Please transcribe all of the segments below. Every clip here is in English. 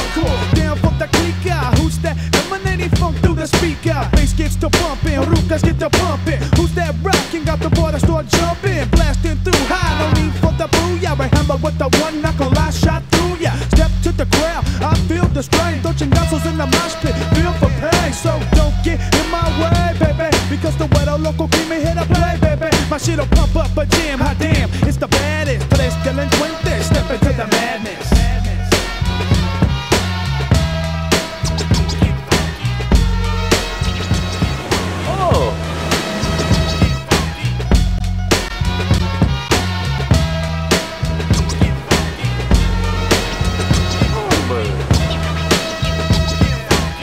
hardcore. Down from the clique, who's that? Emanating funk through the speaker. Bass gets to pumping, Rukas get to pumping. Who's that rocking? Got the boy to start jumping, blasting through high. No need for the booyah. I hammer with the one knuckle, I shot through ya. Step to the crowd, I feel the strain. Dos chingazos in the mosh pit, feel for pain. So don't get in my way, baby, because the weather local cream here to play, baby. My shit'll pump up a jam, hot damn, it's the baddest. Tres delinquentes, step into the madness.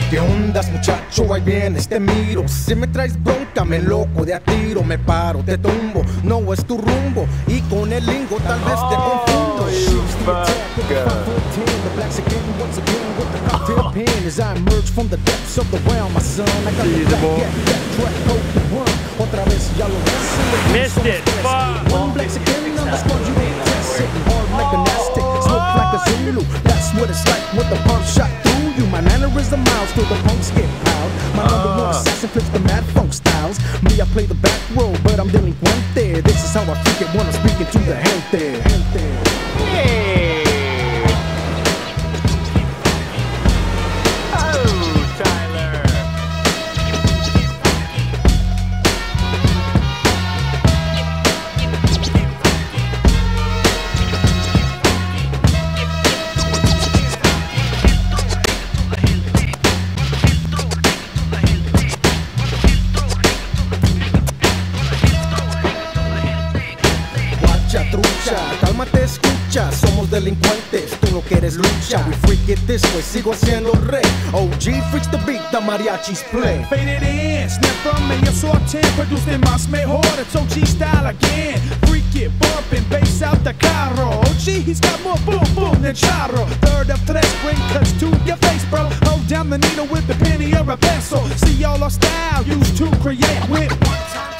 ¿Qué ondas, muchacho? Ahí vienes, te miro. Si me traes bronca, me loco de a tiro. Me paro, te tumbo, no es tu rumbo. Y con el lingo tal vez te confundo. The blacks again, once again with the cocktail pen. As I emerge from the depths of the realm, my son, I got the black that track, hope to run. Otra vez ya lo ves. Missed it, fuck. One blacks again on the squad, you ain't test it. Hard like a nasty, smoke like a Zulu. That's what it's like with the pump shot through you. My mannerism miles till the punks get piled. My number one assassin flips the mad funk styles. Me, I play the back row, but I'm delinquent there. This is how I freak it when I'm speaking to the gente. Hey. Cálmate, escucha, somos delincuentes, tú no quieres lucha. We freak it this way, sigo siendo rey. OG freaks the beat, the mariachis play. Faded in, snap from me, yo soy 10, producing más mejor, it's OG style again. Freak it, bumping, bass out the carro. OG, he's got more boom boom than charro. Third of tres, bring cuts to your face, bro. Hold down the needle with the penny or a pencil. See all our style used to create with one time.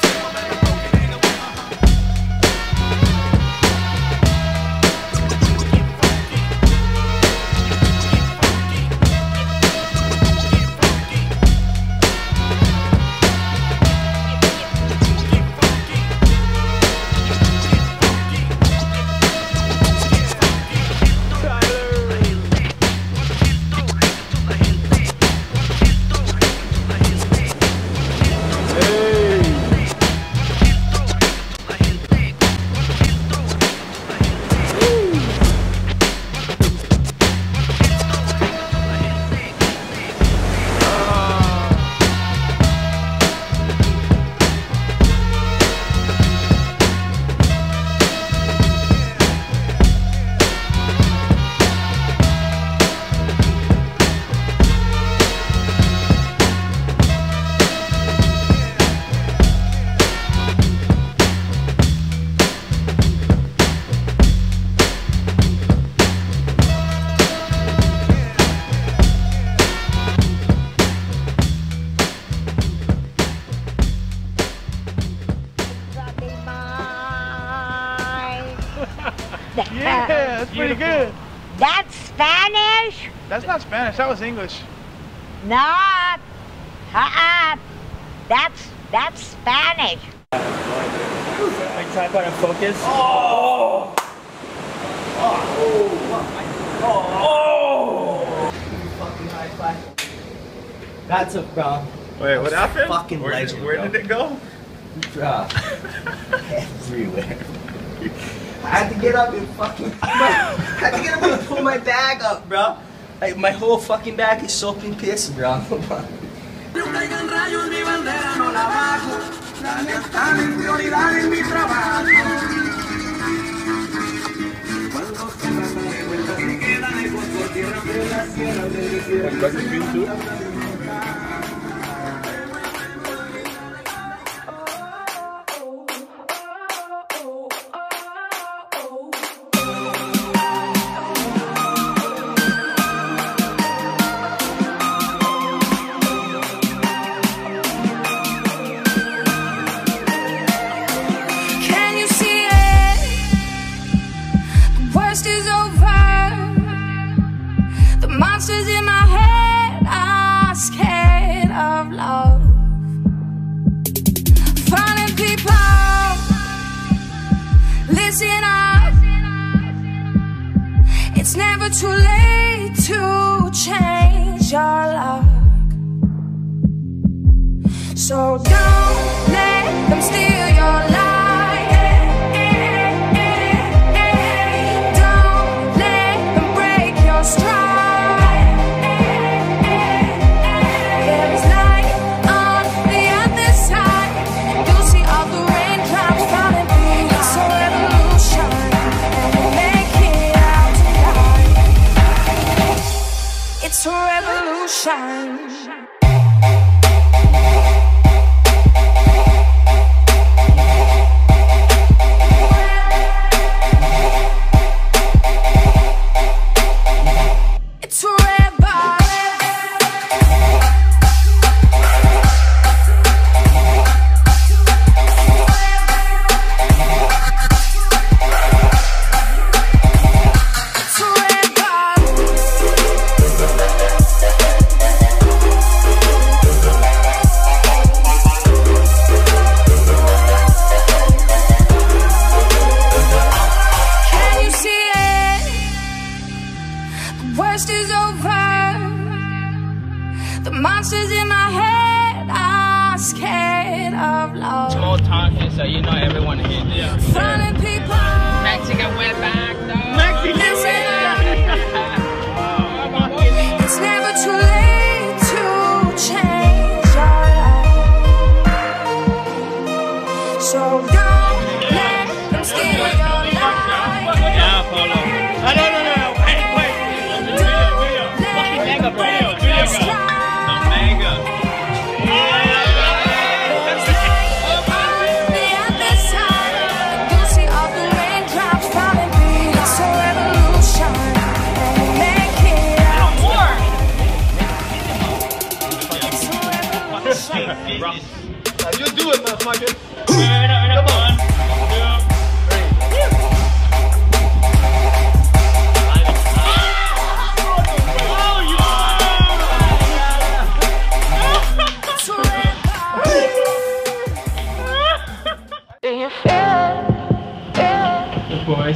Yeah, that's pretty good. That's Spanish? That's not Spanish, that was English. Not. That's Spanish. Like tripod and focus. Oh! That's a bro. Wait, what happened? Fucking legend. Where did it go? Everywhere. I had to get up and fucking. I had to get up and pull my bag up, bro. Like my whole fucking bag is soaking piss, bro. monsters in my head are scared of love. Finding people, listen up. It's never too late to change your luck. So don't let them steal your life. Don't let them break your stride. There is light on the other side. You'll see all the raindrops falling through. It's a revolution, and we'll make it out tonight. It's a revolution.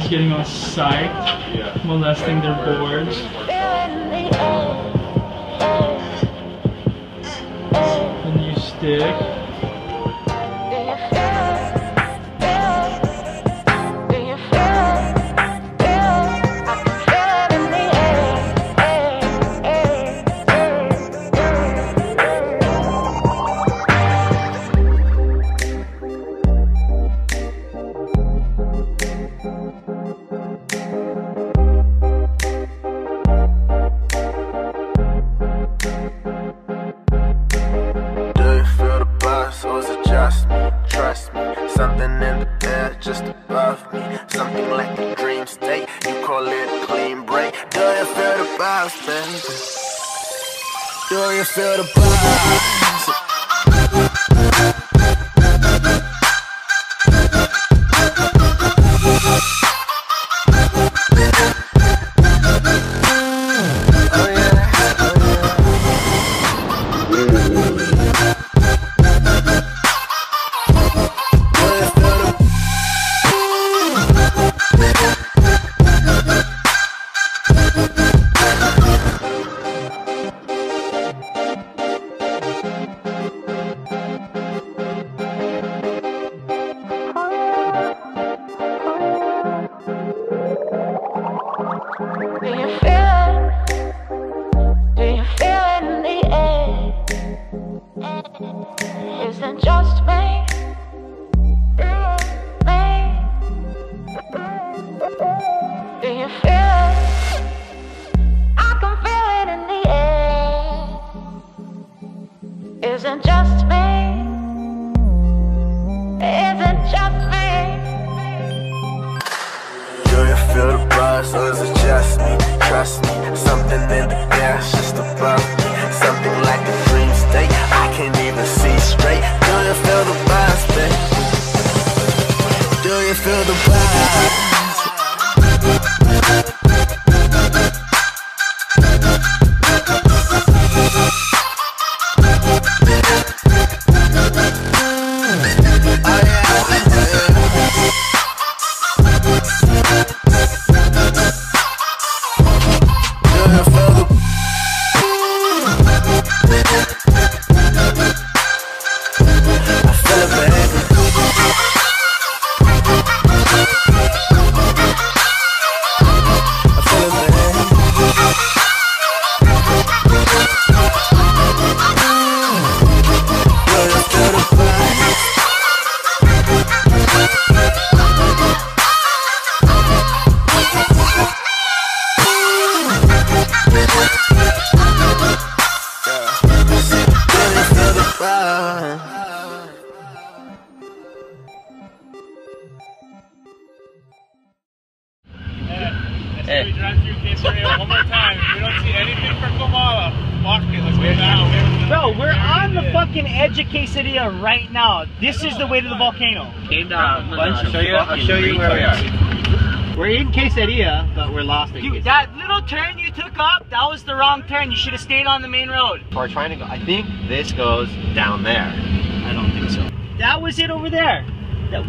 Getting all psyched, molesting their boards. The new stick. Feel the vibes. Bro, we're on the fucking edge of Quesadilla right now. This is the way to the volcano. Came down. I'll show you where we are. We're in Quesadilla, but we're lost in Quesadilla. That little turn you took up, that was the wrong turn. You should have stayed on the main road. We're trying to go. I think this goes down there. I don't think so. That was it over there.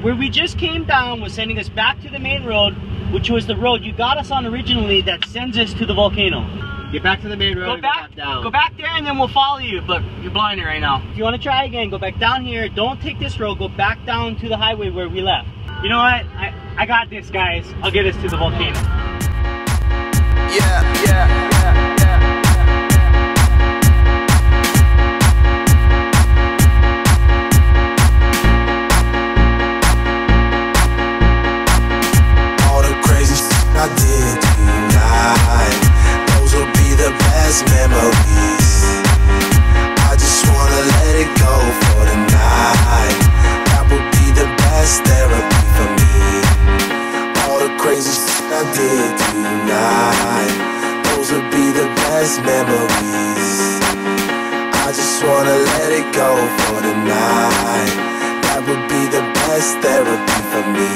Where we just came down was sending us back to the main road, which was the road you got us on originally that sends us to the volcano. Get back to the main road. Go back there and then we'll follow you, but you're blinded right now. If you want to try again, go back down here. Don't take this road, go back down to the highway where we left. You know what? I got this, guys. I'll get us to the volcano. All the crazy shit I did tonight, those will be the best memories. I just wanna let it go for the night. That would be the best therapy for me. All the crazy shit I did tonight, those would be the best memories. I just wanna let it go for the night. That would be the best therapy for me.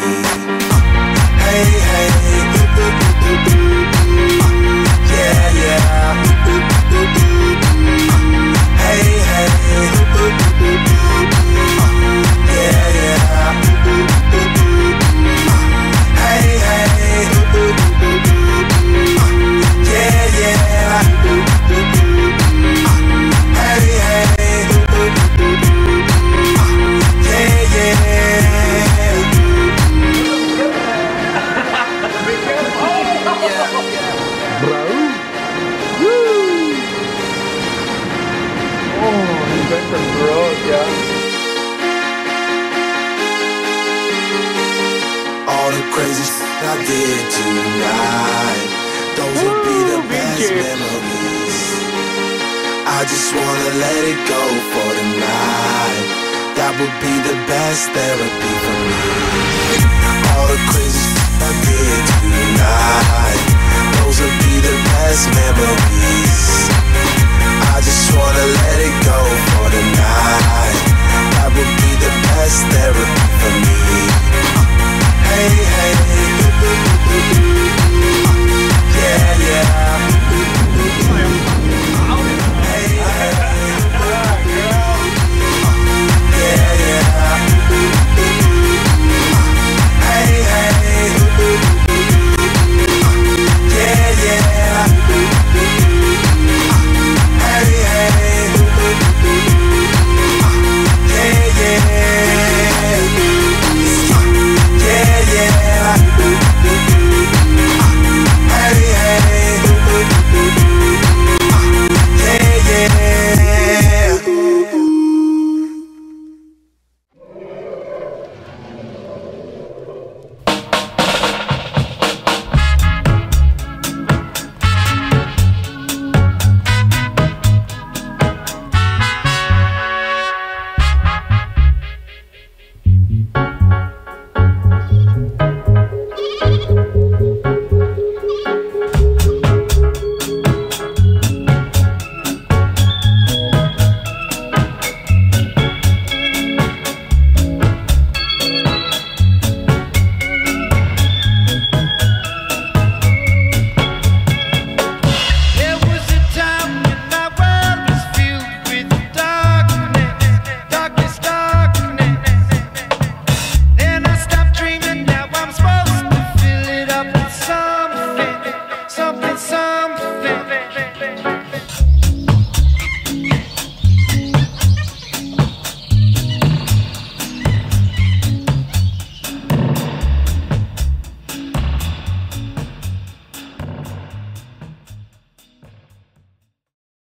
Hey, hey, yeah, yeah. Hey, hey, yeah, yeah. Hey, hey, yeah, yeah. Hey, hey, yeah, yeah. Braul. Woo! Oh, he went from Braul, yeah. All the crazy shit I did tonight, those would be the best memories. I just wanna let it go for the night. That would be the best therapy for me. All the crazy shit I did tonight, those would be the best memories.